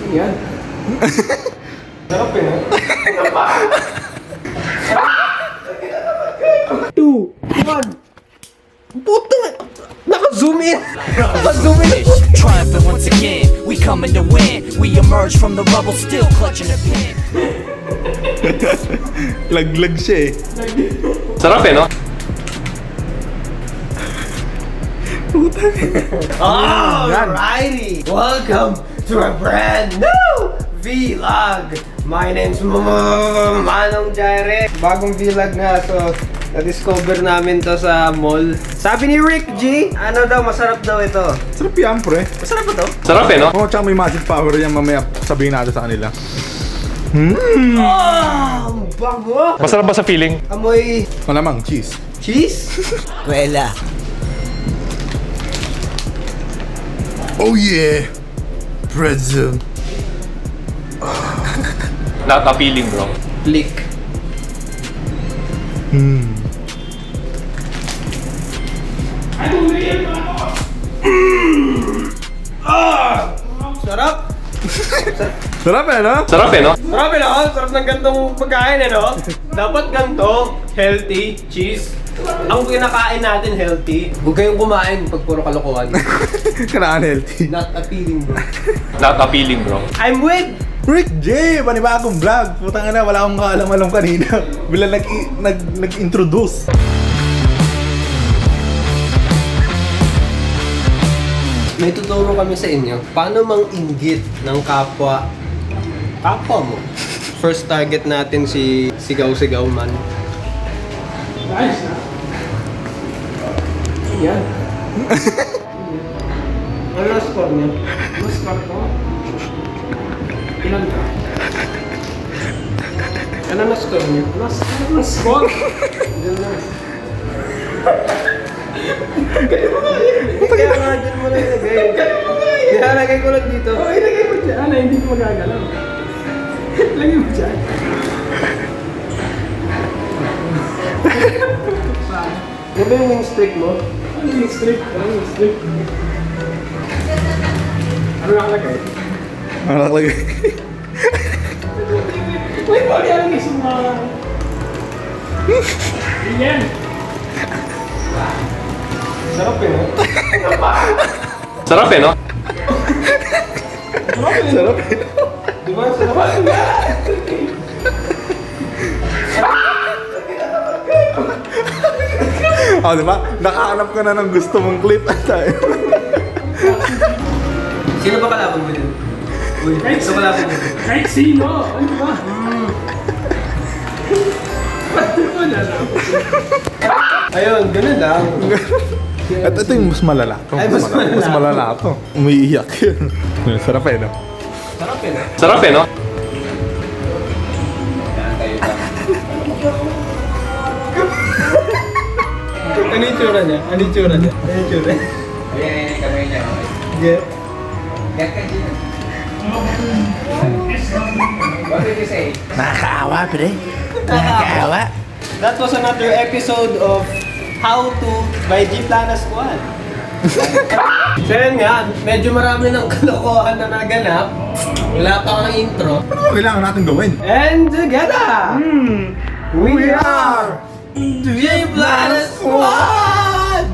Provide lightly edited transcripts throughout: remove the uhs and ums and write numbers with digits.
Yan. Sarap eh, no? 2, 1. Putang! Naka-zoom in! Naka-zoom in! Triumphant once again, we coming to win. We emerge from the rubble, still clutching the pen. Laglag siya eh. Sarap eh, no? Alrighty! Welcome to a brand new vlog! My name's Manong Jireh. Bagong vlog na, so na-discover namin to sa mall. Sabi ni Rick G, ano daw, masarap daw ito. Sarap yan, pre. Masarap ba to? Sarap eh, no? Oo, tsaka may magic power yan, mamaya sabihin natin sa kanila. Ang bango! Masarap ba sa feeling? Amoy Malamang, cheese. cheese? Kuela. Oh yeah! Pretzel. Not appealing, bro. Click. Sarap! Sarap eh, no? Sarap eh, no? Sarap eh, no? Sarap ng gantong pagkain eh, no? Dapat ganto, healthy, cheese. Ang kinakain natin healthy. Huwag kayong kumain pag puro kalokohan. Kanaan healthy. Not appealing, bro. Not appealing, bro. I'm with Rick J! Panibagong vlog. Putang ina, wala akong kaalam-alam kanina. Bila nag-introduce. May tuturo kami sa inyo paano mang inggit ng kapwa mo. First target natin si Sigaw-Sigaw Man. Nice, ha? Yan. Ano na score niya? Ano score ko? Ilan ka? Ano na score niya? Ano score? Diyan na. Kaya nga dyan mo na ilagay. Kaya lagay ko lang dito. Oo, ilagay mo dyan. Ano, hindi ko magagalaw. Lagay mo dyan. Ano ba yung wing streak mo? Ano yung wing streak? Ano yung wing streak? Ano nakalagay? Ano nakalagay? Wait, bakit yan ang isang mga... Yan! Sarap eh, no? Sarap eh, no? Sarap eh. Di ba? Sarap eh. Oh, di ba? Nakahanap ka na ng gusto mong clip at tayo. Sino ba kalaban mo dyan? Uy, sino kalaban mo dyan? Kahit sino! Ano ba? Ayun, ganun lang. At ito yung mas malala. Ay, mas malala. Mas malala to. Umiiyak yun. Sarap eh, no? Sarap eh, no? Sarap eh, no? Ano yung tsura niya? Ano yung tsura niya? Ano yung tsura niya? Ayan, kamay niya. Yeah. Get ka dyan. What did you say? Nakakaawa, pre. Nakakaawa. That was another episode of How to by G Plana Squad. So yun nga, medyo marami ng kalokohan na naganap. Wala pa ang intro. Ano ba kailangan natin gawin? And together, we are G Plana Squad!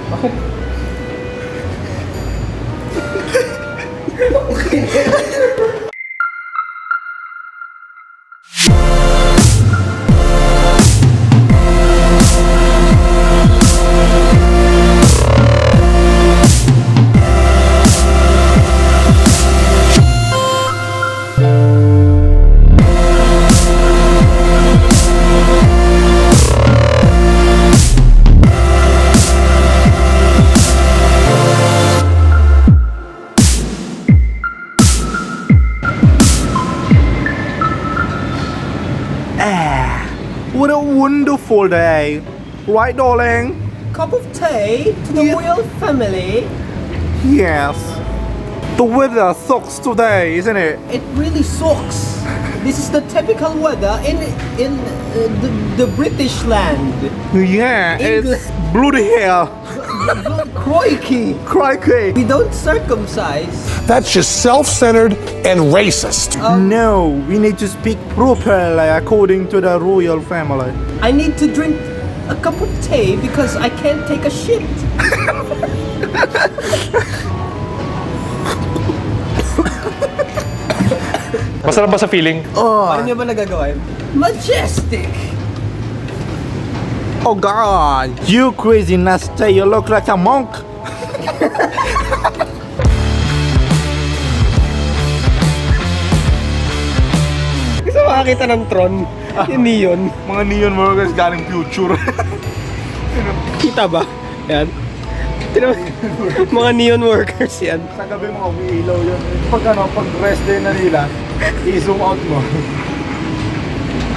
Bakit? What a wonderful day. Right, darling? Cup of tea to the royal family. Yes. The weather sucks today, isn't it? It really sucks. This is the typical weather in the British land. Yeah, England. it's bloody hell. Crikey. Crikey. We don't circumcise. That's just self-centered and racist. No, we need to speak properly according to the royal family. I need to drink a cup of tea because I can't take a shit. Masarap ba sa feeling? Paano nyo ba nagagawa yun? Majestic! Oh God, you crazy nasty, you look like a monk. Gusto makakita ng Tron? Yung neon. Mga neon workers galing future. Kita ba? Yan. Tignan mo, mga neon workers yan. Sa gabi mga umiilaw yun. Pag rest day na nila, i-zoom out mo.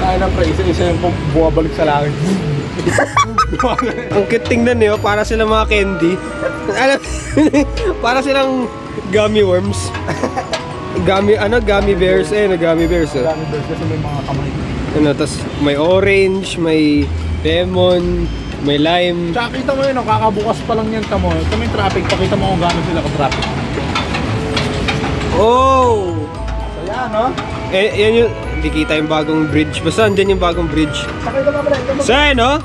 Kaya na pre, isa-isa yung bumabalik sa langit. Ang cute tingnan niyo, para silang mga candy. Alam, para silang gummy worms. Gummy bears gummy bears. Oh. Dami bears kasi may mga kamay. Ano, tas may orange, may lemon, may lime. Tsaka kita mo yun, kakabukas pa lang yan tamo. Kami traffic, pakita mo kung gano'n sila ka-traffic. Oh! So yan, no? Yan yung, hindi kita yung bagong bridge. Basta andyan yung bagong bridge. Pakita mo pala, ito mo. Saya, no?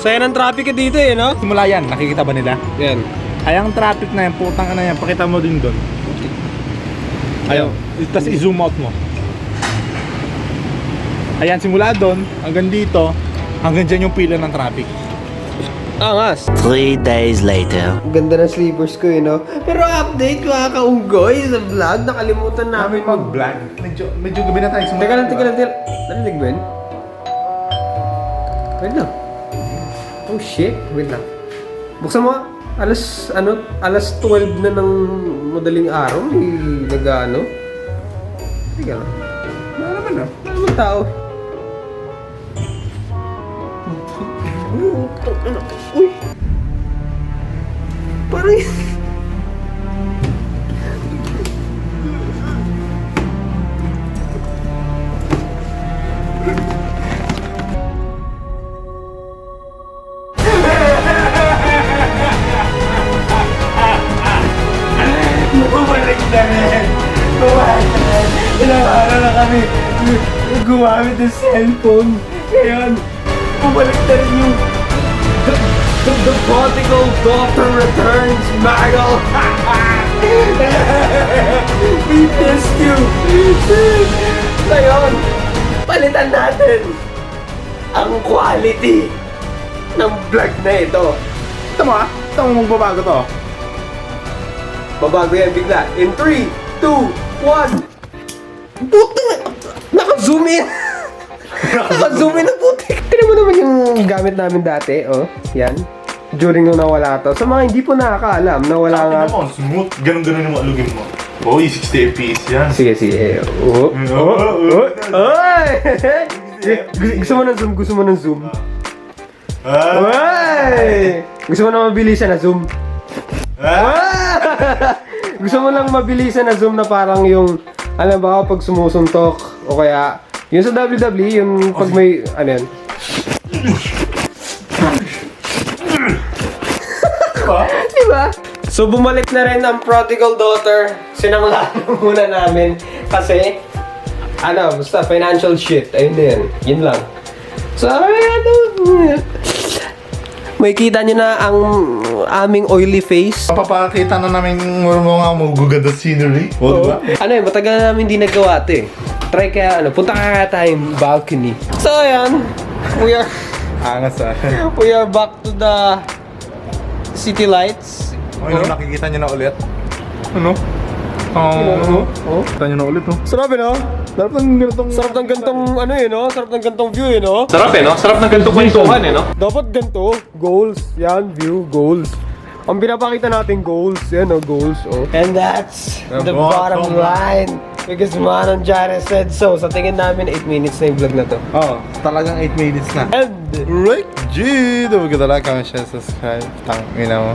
Saya ng traffic dito no? Simula yan, nakikita ba nila? Yan. Ay, ang traffic na yan, putang na yan, pakita mo din doon. Ayaw, tapos i-zoom out mo. Ayan, simula doon, hanggang dito, hanggang dyan yung pila ng traffic. Angas. 3 days later. Ganda ng sleepers ko no? Pero update mga kaunggoy sa vlog, nakalimutan namin mag-vlog. Medyo gabi na tayo simula. Teka lang. Narinig mo yun? Wait lang. Oh shit, wait lang. Buksan mo, alas 12 na ng madaling araw, nag-ano? Teka lang. Wala naman tao. Uy! Parang... Bumalik na rin! Ilang araw na kami gumamit ng cellphone. Ngayon, bumalik na rin yung The prodigal daughter returns, Milo! We missed you! Ngayon, palitan natin ang quality ng vlog na ito. Ito mo magbabago to. Babago yan bigla. In 3, 2, 1. Puti! Naka-zoom in! Naka-zoom in ang puti! Tignan mo naman yung gamit namin dati, oh. Yan. During nung nawala to. Sa mga hindi po nakakaalam, nawala nga. Tignan mo, smooth. Ganun-ganun yung alugin mo. Uy, 60 FPS yan. Sige. Oy! Gusto mo ng zoom? Oy! Gusto mo na mabilisan na zoom? Gusto mo lang mabilisan na zoom na parang yung, alam ba, pag sumusuntok o kaya yung sa WWE, yung pag may, ano yan? Diba? So bumalik na rin ang prodigal daughter. Sinanglaan muna namin kasi basta financial shit. Ayun na yan. Yun lang. So, may kita nyo na ang aming oily face. Papakita na namin mga maguganda scenery. O, diba? Matagal na namin hindi nagawa ito eh. Try kaya punta kaya tayong balcony. So ayan, Angas we are back to the city lights. Nakikita nyo na ulit. Ano? Kita nyo na ulit, Sarap no? Sarap ng ganitong... Sarap ng gantong Sarap ng gantong view no? Sarap no? Sarap ng ganito kwentuhan no? Dapat ganito, goals. Yan, view, goals. Ang pinapakita natin goals, yan goals, And that's the bottom line. Because Manong Jireh said so. Sa tingin namin, 8 minutes na yung vlog na to. Talagang 8 minutes na. And... Right, G! Don't forget to like, comment, share, subscribe. Tang, mo.